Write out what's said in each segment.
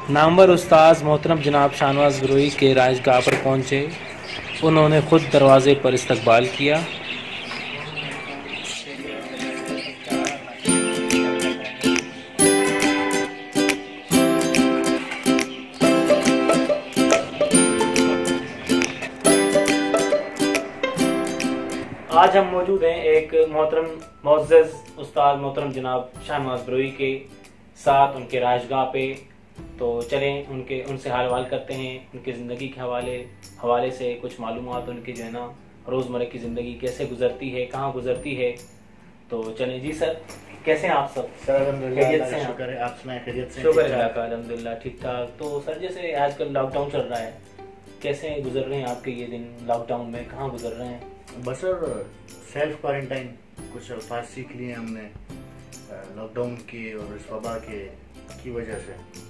नामवर उस्ताद मोहतरम जनाब शाहनवाज बरोई के राजगाह पर पहुँचे। उन्होंने खुद दरवाज़े पर इस्तकबाल किया। आज हम मौजूद हैं एक मोहतरम मुअज़्ज़ज़ उस्ताद मोहतरम जनाब शाहनवाज बरोई के साथ उनके राजगाह पे। तो चलें उनसे हाल वाल करते हैं, उनकी ज़िंदगी के हवाले से कुछ मालूमात, उनकी जो है ना रोज़मर्रा की ज़िंदगी कैसे गुजरती है, कहाँ गुजरती है। तो चलें जी सर, कैसे हैं आप सब? सर अल्हम्दुलिल्लाह, खैरियत से हैं? शुक्र है, आप सुनाएं खैरियत से? शुक्र अल्लाह का, अल्हम्दुलिल्लाह ठीक ठाक। तो सर जैसे आजकल लॉकडाउन चल रहा है, कैसे गुजर रहे हैं आपके ये दिन लॉकडाउन में, कहाँ गुजर रहे हैं? बस सर सेल्फ क्वारंटाइन कुछ अल्फाज सीख लिए हमने लॉकडाउन की और इस वबा की वजह से।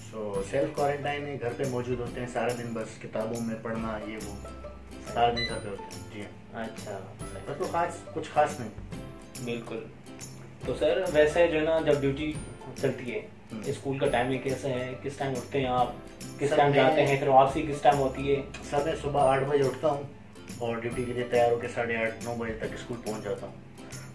सो सेल्फ क्वारंटाइन है, घर पे मौजूद होते हैं सारा दिन, बस किताबों में पढ़ना ये वो, सारा दिन घर पे होते हैं। जी हाँ। अच्छा, बस तो कुछ खास नहीं। बिल्कुल। तो सर वैसे जो है ना जब ड्यूटी चलती है, स्कूल का टाइमिंग कैसे है, किस टाइम उठते हैं आप, किस टाइम जाते हैं, फिर वापसी किस टाइम होती है? सर मैं सुबह 8 बजे उठता हूँ और ड्यूटी के लिए तैयार होकर 8:30-9 बजे तक स्कूल पहुँच जाता हूँ।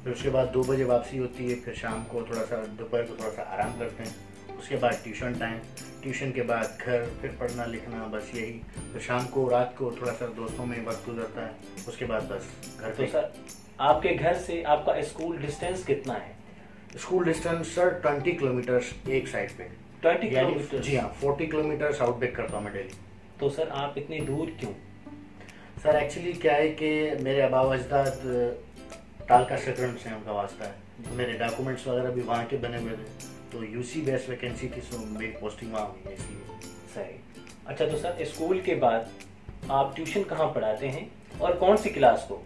फिर उसके बाद 2 बजे वापसी होती है। फिर शाम को दोपहर को थोड़ा सा आराम करते हैं। उसके बाद ट्यूशन टाइम, ट्यूशन के बाद घर, फिर पढ़ना लिखना, बस यही। फिर शाम को रात को थोड़ा सा दोस्तों में वक्त गुजरता है। उसके बाद बस घर तो सर आपके घर से आपका स्कूल डिस्टेंस कितना है? स्कूल डिस्टेंस सर 20 किलोमीटर्स एक साइड पे। 20 किलोमीटर? जी हाँ, 40 किलोमीटर्स आउटबैक करता हूँ मैं डेली। तो सर आप इतनी दूर क्यों? सर एक्चुअली क्या है कि मेरे आबा अजदाद टालका सकरम से उनका वास्ता है, तो मेरे डॉक्यूमेंट्स वगैरह भी वहाँ के बने हुए थे। तो यूसी बेस वैकेंसी थी, सो मेरी पोस्टिंग वहाँ हुई है इसलिए। सही। अच्छा, तो सर स्कूल के बाद आप ट्यूशन कहाँ पढ़ाते हैं और कौन सी क्लास को?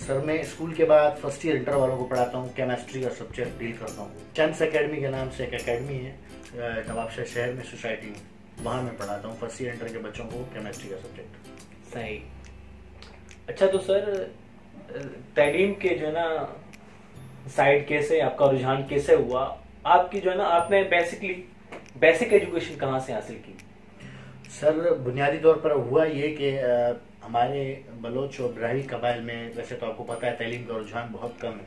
सर मैं स्कूल के बाद फर्स्ट ईयर इंटर वालों को पढ़ाता हूँ, केमिस्ट्री का सब्जेक्ट डील करता हूँ। चैम्प्स एकेडमी के नाम से एक एकेडमी है नवाबशाह शहर में, सोसाइटी में, वहाँ मैं पढ़ाता हूँ फर्स्ट ईयर इंटर के बच्चों को केमिस्ट्री का सब्जेक्ट। सही। अच्छा, तो सर तालीम के जो है ना साइड कैसे, आपका रुझान कैसे हुआ? आपकी जो है ना आपने बेसिक एजुकेशन कहाँ से हासिल की? सर बुनियादी तौर पर हुआ ये कि हमारे बलोच और ब्राह्मी कबाइल में वैसे तो आपको पता है तालीम का रुझान बहुत कम है।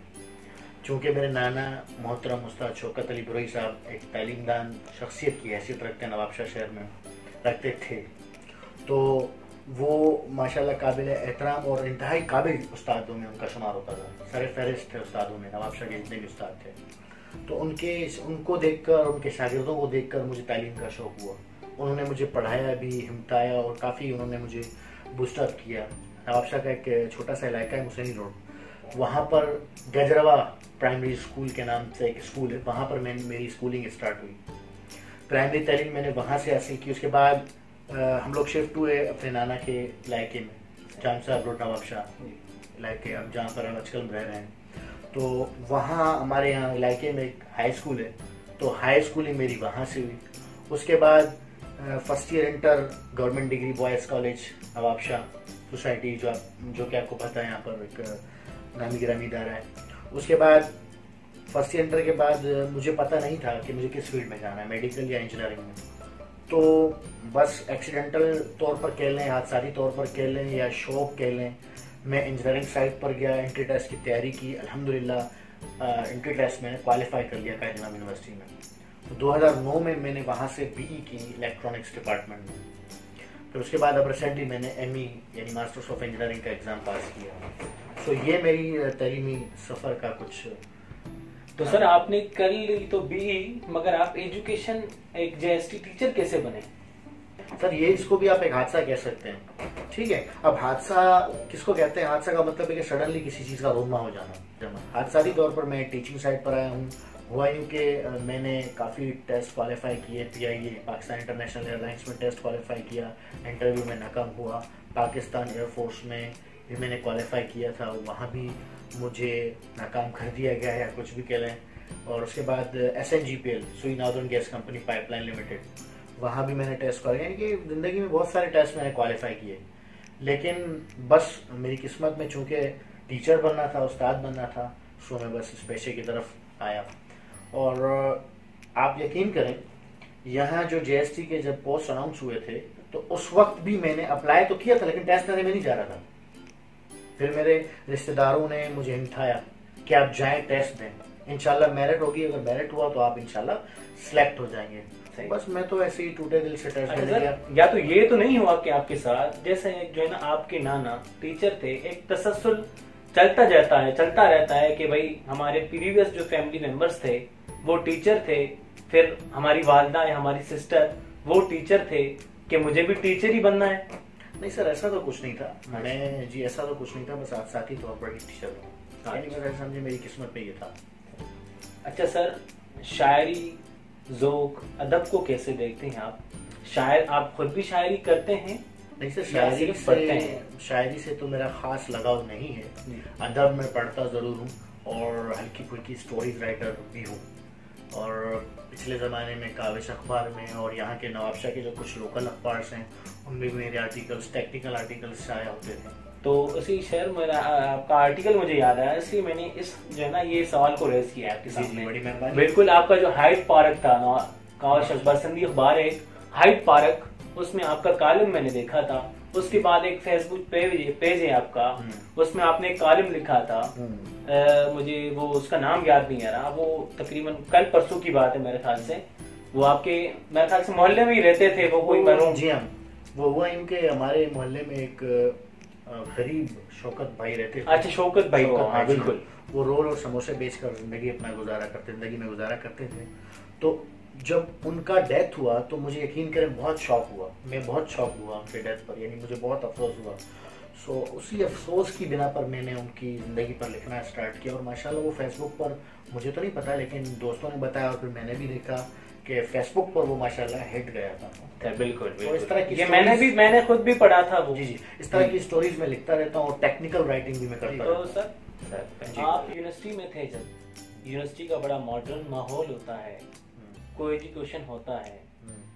चूँकि मेरे नाना मोहतरम उस्ताद शौकत अली बरोई साहब एक तालीमदान शख्सियत की हैसियत रखते हैं, नवाबशाह शहर में रखते थे, तो वो माशाल्लाह काबिल एहतराम और इंतहाई काबिल उस्तादों में उनका शुमार होता था। सर फहरिस्त थे उस्तादों में, नवाबशाह के जितने भी उस्ताद थे। तो उनको देखकर, उनके शागिर्दों को देखकर मुझे तालीम का शौक़ हुआ। उन्होंने मुझे पढ़ाया भी, हिमताया और काफ़ी उन्होंने मुझे बूस्टअप किया। नवाबशाह का एक छोटा सा इलाका है मुसैनी रोड, वहाँ पर गजरवा प्राइमरी स्कूल के नाम से एक स्कूल है, वहाँ पर मेरी स्कूलिंग स्टार्ट हुई। प्राइमरी तालीम मैंने वहाँ से हासिल की। उसके बाद हम लोग शिफ्ट हुए अपने नाना के इलाके में, जाम साहब रोड नवाबशाह इलाके, अब जहाँ पर हम आजकल रह रहे हैं। तो वहाँ हमारे यहाँ इलाके में एक हाई स्कूल है, तो हाई स्कूलिंग मेरी वहाँ से हुई। उसके बाद first year inter government degree boys college Nawabshah society, जो कि आपको पता है यहाँ पर एक नामी गिरामी इदारा है। उसके बाद फर्स्ट ईयर इंटर के बाद मुझे पता नहीं था कि मुझे किस फील्ड में जाना है, मेडिकल या इंजीनियरिंग में। तो बस एक्सीडेंटल तौर पर कह लें, हादसाती तौर पर कह लें या शौक कह लें, मैं इंजीनियरिंग साइड पर गया, एंट्री टेस्ट की तैयारी की। अल्हम्दुलिल्लाह एंट्री टेस्ट मैंने क्वालिफाई कर लिया कायद इमाम यूनिवर्सिटी में। तो 2009 में मैंने वहाँ से बीई की इलेक्ट्रॉनिक्स डिपार्टमेंट में। फिर उसके बाद अब रिसेंटली मैंने एमई यानी मास्टर्स ऑफ इंजीनियरिंग का एग्ज़ाम पास किया। सो ये मेरी तलीमी सफ़र का कुछ। तो सर आपने कल तो बीई, मगर आप एजुकेशन एक जेएसटी टीचर कैसे बने? सर ये इसको भी आप एक हादसा कह सकते हैं, ठीक है। अब हादसा किसको कहते हैं? हादसा का मतलब है कि सडनली किसी चीज़ का रोनमा हो जाना। हादसाती तौर पर मैं टीचिंग साइड पर आया हूँ। हुआ यूँ कि मैंने काफ़ी टेस्ट क्वालिफाई किए, पीआईए पाकिस्तान इंटरनेशनल एयरलाइंस में टेस्ट क्वालिफाई किया, इंटरव्यू में नाकाम हुआ। पाकिस्तान एयरफोर्स में भी मैंने क्वालिफाई किया था, वहाँ भी मुझे नाकाम कर दिया गया या कुछ भी कह लें। और उसके बाद SNGPL सुई northern gas company pipeline limited, वहाँ भी मैंने टेस्ट किया। यानी कि ज़िंदगी में बहुत सारे टेस्ट मैंने क्वालिफाई किए, लेकिन बस मेरी किस्मत में चूँकि टीचर बनना था, उस्ताद बनना था, सो मैं बस इस पेशे की तरफ आया। और आप यकीन करें यहाँ जो जीएसटी के जब पोस्ट अनाउंस हुए थे तो उस वक्त भी मैंने अप्लाई तो किया था, लेकिन टेस्ट देने में नहीं जा रहा था। फिर मेरे रिश्तेदारों ने मुझे हिमथाया कि आप जाएं टेस्ट दें, इंशाल्लाह मेरिट होगी, अगर मेरिट हुआ तो आप इंशाल्लाह सिलेक्ट हो जाएंगे। बस मैं तो ऐसे ही टूटे दिल से टेस्ट देने गया। या तो ये तो नहीं हुआ कि आपके साथ जैसे जो है ना आपके नाना टीचर थे, एक तसलसल चलता रहता है कि भाई हमारे प्रीवियस जो फैमिली मेंबर्स थे वो टीचर थे, फिर हमारी वालदा या हमारी सिस्टर वो टीचर थे कि मुझे भी टीचर ही बनना है? नहीं सर, ऐसा तो कुछ नहीं था। मैं जी ऐसा तो कुछ नहीं था, बस आप साथी तौर पर ही टीचर हूँ, यानी समझे मेरी किस्मत में ये था। अच्छा सर, शायरी ज़ोक अदब को कैसे देखते हैं आप? शायर आप खुद भी शायरी करते हैं? नहीं सर, शायरी से तो मेरा खास लगाव नहीं है। अदब में पढ़ता जरूर हूँ और हल्की फुल्की स्टोरीज राइटर भी हूँ, और पिछले ज़माने में काविश अखबार में और यहाँ के नवाबशाह के जो कुछ लोकल अखबार हैं उनमें भी मेरे आर्टिकल्स, टेक्निकल आर्टिकल्स शाया होते थे। तो उसी शहर मेरा आपका आर्टिकल मुझे याद आया, इसलिए मैंने इस जो है ना ये सवाल को रेज किया आपके सामने। बड़ी मेहरबानी। बिल्कुल, आपका जो हाइड पार्क था, काविश अखबार संदी अखबार है हाइड पार्क, उसमें आपका कॉलम मैंने देखा था। उसके बाद एक फेसबुक पेज है आपका, उसमें आपने एक कॉलम लिखा था, मुझे वो उसका नाम याद नहीं आ रहा, वो तकरीबन कल परसों की बात है मेरे ख्याल से। वो आपके मेरे ख्याल से मोहल्ले में ही रहते थे वो कोई मरहूम। जी हाँ, वो हुआ इनके हमारे मोहल्ले में एक गरीब शौकत भाई रहते थे। अच्छा, शौकत भाई, हाँ बिल्कुल। वो रोल और समोसे बेचकर जिंदगी में गुजारा करते थे। तो जब उनका डेथ हुआ तो मुझे यकीन करें बहुत शौक हुआ, मैं बहुत शौक हुआ उनके डेथ पर, यानी मुझे बहुत अफसोस हुआ। सो उसी अफसोस की बिना पर मैंने उनकी ज़िंदगी पर लिखना स्टार्ट किया, और माशाल्लाह वो फेसबुक पर, मुझे तो नहीं पता लेकिन दोस्तों ने बताया और फिर मैंने भी देखा कि फेसबुक पर वो माशाल्लाह हिट गया था। बिल्कुल, तो इस तरह की ये मैंने खुद भी पढ़ा था वो। जी, इस तरह की स्टोरीज में लिखता रहता हूँ और टेक्निकल राइटिंग भी मैं करता हूँ। तो सर आप यूनिवर्सिटी में थे, जब यूनिवर्सिटी का बड़ा मॉडर्न माहौल होता है, को एजुकेशन होता है,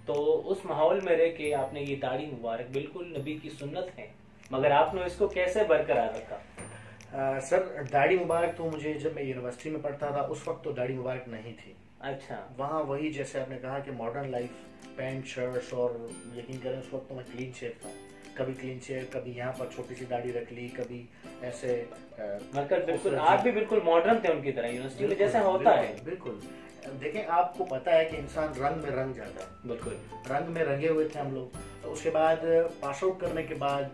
तो उस माहौल में रह के आपने ये दाढ़ी मुबारक बिल्कुल नबी की सुन्नत है, मगर आपने इसको कैसे बरकरार रखा? सर दाढ़ी मुबारक तो मुझे जब मैं यूनिवर्सिटी में पढ़ता था उस वक्त तो दाढ़ी मुबारक नहीं थी। अच्छा, वहाँ वही जैसे आपने कहा कि मॉडर्न लाइफ, पैंट शर्ट्स, और यकीन करें उस वक्त तो मैं क्लीन शेव था, कभी क्लीन शेव, कभी यहाँ पर छोटी सी दाढ़ी रख ली, कभी ऐसे। मतलब बिल्कुल आप भी बिल्कुल मॉडर्न थे उनकी तरह, यूनिवर्सिटी में जैसे होता है। बिल्कुल, देखें आपको पता है कि इंसान रंग में रंग जाता है। बिल्कुल, रंग में रंगे हुए थे हम लोग। तो उसके बाद पास आउट करने के बाद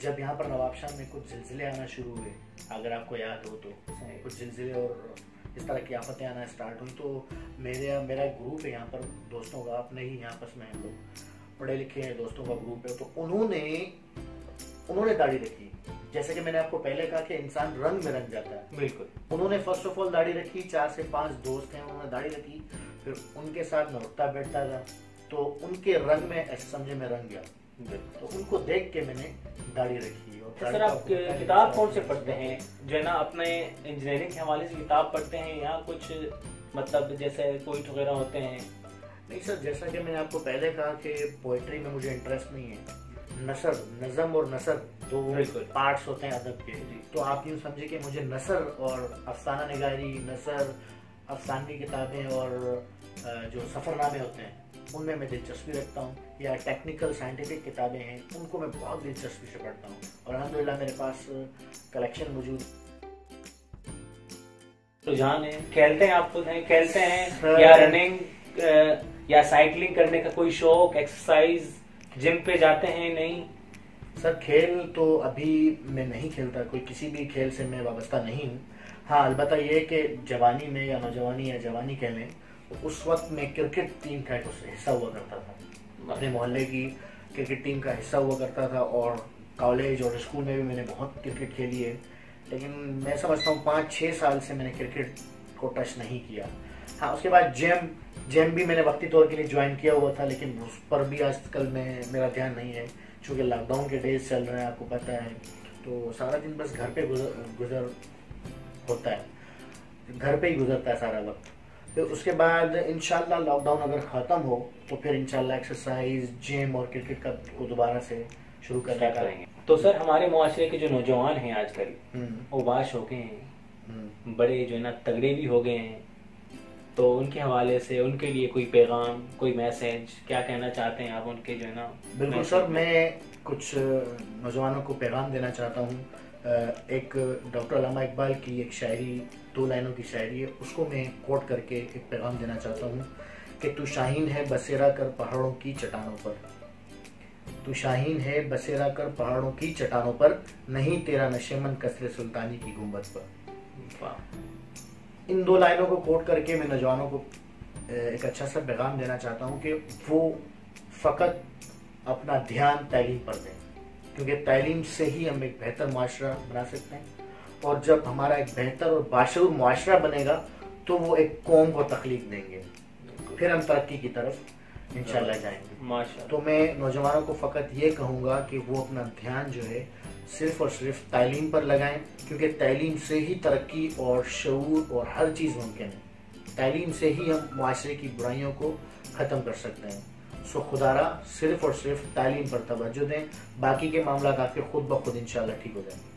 जब यहाँ पर नवाबशाह में कुछ जिलजिले आना शुरू हुए, अगर आपको याद हो तो कुछ जिलजिले और इस तरह की आफतें आना स्टार्ट हुई, तो मेरा ग्रुप है यहाँ पर दोस्तों का, अपने ही यहाँ पर में हम लोग पढ़े लिखे हैं दोस्तों का ग्रुप है। तो उन्होंने दाढ़ी रखी, जैसे कि मैंने आपको पहले कहा कि इंसान रंग में रंग जाता है। बिल्कुल, उन्होंने फर्स्ट ऑफ ऑल दाढ़ी रखी, 4 से 5 दोस्त हैं, उन्होंने दाढ़ी रखी, फिर उनके साथ मैं उठता बैठता था, तो उनके रंग में ऐसे समझे मैं रंग गया, तो उनको देख के मैंने दाढ़ी रखी। और सर आप किताब कौन से पढ़ते हैं, जो है ना अपने इंजीनियरिंग के हवाले से किताब पढ़ते हैं या कुछ मतलब जैसे पोइट वगैरह होते हैं? नहीं सर, जैसा कि मैंने आपको पहले कहा कि पोइट्री में मुझे इंटरेस्ट नहीं है। नज़म और नसर दो पार्ट्स होते हैं अदब के, तो आप यूँ समझे कि मुझे नसर और अफसाना निगारी, नसर, अफसानी किताबें और जो सफ़रनामे होते हैं उनमें मैं दिलचस्पी रखता हूँ, या टेक्निकल साइंटिफिक किताबें हैं उनको मैं बहुत दिलचस्पी से पढ़ता हूँ, और अल्हम्दुलिल्लाह मेरे पास कलेक्शन मौजूद। रुझान है, खेलते हैं आप खुद हैं, खेलते हैं या रनिंग या साइकिलिंग करने का कोई शौक, एक्सरसाइज, जिम पे जाते हैं? नहीं सर, खेल तो अभी मैं नहीं खेलता, कोई किसी भी खेल से मैं वाबस्ता नहीं हूँ। हाँ, अलबत्ता ये कि जवानी में या नौजवानी या जवानी कह लें, उस वक्त मैं क्रिकेट टीम का हिस्सा हुआ करता था, अपने मोहल्ले की क्रिकेट टीम का हिस्सा हुआ करता था, और कॉलेज और स्कूल में भी मैंने बहुत क्रिकेट खेली है। लेकिन मैं समझता हूँ 5-6 साल से मैंने क्रिकेट को टच नहीं किया। हाँ, उसके बाद जिम भी मैंने वक्ती तौर के लिए ज्वाइन किया हुआ था, लेकिन उस पर भी आजकल मेरा ध्यान नहीं है, चूँकि लॉकडाउन के डेज चल रहे हैं, आपको पता है, तो सारा दिन बस घर पे गुजर होता है, घर पे ही गुजरता है सारा वक्त। फिर उसके बाद इंशाल्लाह लॉकडाउन अगर ख़त्म हो तो फिर इंशाल्लाह एक्सरसाइज, जिम और क्रिकेट का को दोबारा से शुरू करना करेंगे। तो सर हमारे मुआशरे के जो नौजवान हैं आजकल वो बाश हो गए हैं, बड़े जो है ना तगड़े भी हो गए हैं, तो उनके हवाले से उनके लिए कोई पैगाम, कोई मैसेज, क्या कहना चाहते हैं आप उनके जो है ना? बिल्कुल सर, मैं कुछ नौजवानों को पैगाम देना चाहता हूँ। एक डॉक्टर अल्लामा इकबाल की एक शायरी, 2 लाइनों की शायरी है, उसको मैं कोट करके एक पैगाम देना चाहता हूँ कि तू शाहीन है बसेरा कर पहाड़ों की चट्टानों पर, तू शाहीन है बसेरा कर पहाड़ों की चट्टानों पर, नहीं तेरा नशेमन कसरे सुल्तानी की गुंबद पर। इन 2 लाइनों को कोट करके मैं नौजवानों को एक अच्छा सा पैगाम देना चाहता हूँ कि वो फ़कत अपना ध्यान तालीम पर दें, क्योंकि तालीम से ही हम एक बेहतर मुआशरा बना सकते हैं, और जब हमारा एक बेहतर और बाशऊर मुआशरा बनेगा तो वो एक कौम को तख्लीक देंगे, फिर हम तरक्की की तरफ इंशाल्लाह जाएंगे। माशाअल्लाह। तो मैं नौजवानों को फ़कत ये कहूँगा कि वो अपना ध्यान जो है सिर्फ और सिर्फ तालीम पर लगाएं, क्योंकि तालीम से ही तरक्की और शऊर और हर चीज़ मुमकिन है। तालीम से ही हम मुआशरे की बुराइयों को ख़त्म कर सकते हैं। सो खुदारा सिर्फ और सिर्फ तालीम पर तवज्जो दें, बाकी के मामला काफ़ी खुद ब खुद इंशाल्लाह ठीक हो जाएंगे।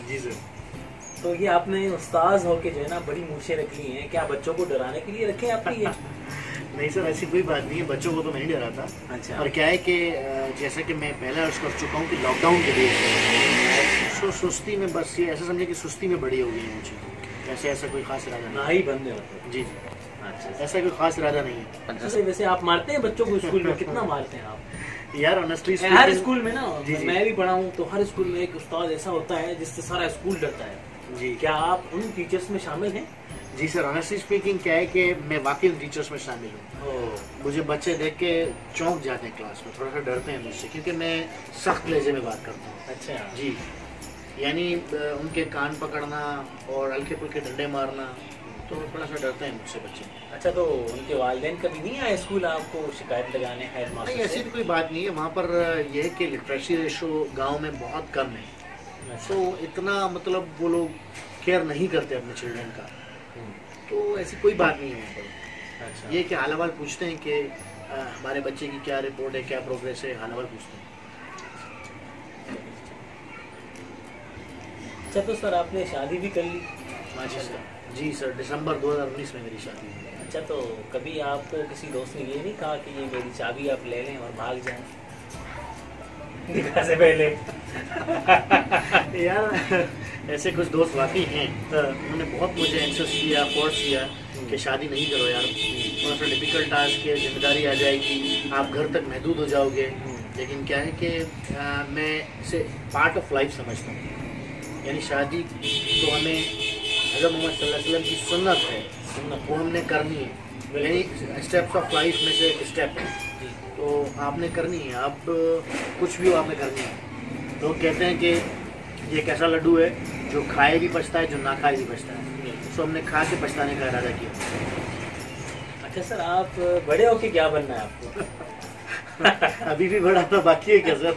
जी सर, तो ये आपने उस्ताद होके जो है ना बड़ी मूछें रख ली हैं, क्या बच्चों को डराने के लिए रखे हैं आपकी ये? नहीं सर, ऐसी कोई बात नहीं है, बच्चों को तो मैं नहीं डराता। अच्छा। और क्या है कि जैसा कि मैं पहले अर्ज कर चुका हूँ कि लॉकडाउन के लिए सुस्ती में, बस ये ऐसा समझे कि सुस्ती में बड़ी हो गई है मुझे, वैसे ऐसा कोई खास इरादा ना ही बंद है मतलब। जी जी, अच्छा, ऐसा कोई खास इरादा नहीं है। अच्छा। वैसे आप मारते हैं बच्चों को स्कूल में? कितना मारते हैं आप? यार ऑनेस्टली हर स्कूल में ना, जी, जी। मैं भी पढ़ा हूँ, तो हर स्कूल में एक उस्ताद ऐसा होता है जिससे सारा स्कूल डरता है। जी, क्या आप उन टीचर्स में शामिल हैं? जी सर, ऑनेस्टली स्पीकिंग क्या है कि मैं वाकई उन टीचर्स में शामिल हूँ। मुझे बच्चे देख के चौंक जाते हैं क्लास में, थोड़ा सा डरते हैं मुझसे, क्योंकि मैं सख्त लहजे में बात करता हूँ। अच्छा जी, यानी उनके कान पकड़ना और हल्के फुल्के डंडे मारना, तो थोड़ा सा डरते हैं मुझसे बच्चे। अच्छा, तो उनके वालिदैन कभी नहीं आए स्कूल आपको शिकायत लगाने? नहीं, ऐसी भी कोई बात नहीं है। वहाँ पर यह है कि लिटरेसी रेशो गाँव में बहुत कम है, तो इतना मतलब वो लोग केयर नहीं करते अपने चिल्ड्रन का, तो ऐसी कोई बात नहीं है वहाँ पर। अच्छा। ये कि हाल हवाल पूछते हैं कि हमारे बच्चे की क्या रिपोर्ट है, क्या प्रोग्रेस है, हाल हवाल पूछते हैं। अच्छा, तो सर आपने शादी भी कर ली? माशाल्लाह। जी सर, दिसंबर 2019 में मेरी शादी हुई। अच्छा, तो कभी आपको किसी दोस्त ने ये नहीं कहा कि ये मेरी चाबी आप ले लें और भाग जाएं निकाह से पहले? यार ऐसे कुछ दोस्त वाकई हैं, उन्होंने बहुत मुझे इंसिस्ट किया, फोर्स किया कि शादी नहीं करो यार, थोड़ा सा डिफिकल्ट टास्क है, जिम्मेदारी आ जाएगी, आप घर तक महदूद हो जाओगे। लेकिन क्या है कि मैं इसे पार्ट ऑफ लाइफ समझता हूँ, यानी शादी तो हमें हज़रत मोहम्मद सल्लल्लाहु अलैहि वसल्लम की सुन्नत है, वो हमने करनी है, यानी स्टेप्स ऑफ लाइफ में से एक स्टेप है, तो आपने करनी है। अब कुछ भी हो आपने करनी है। लोग कहते हैं कि ये कैसा लड्डू है जो खाए भी पछता है, जो ना खाए भी पछता है, तो हमने खा के पछताने का इरादा किया। अच्छा सर, आप बड़े होके क्या बनना है आपको? अभी भी बड़ा तो बाकी है क्या सर?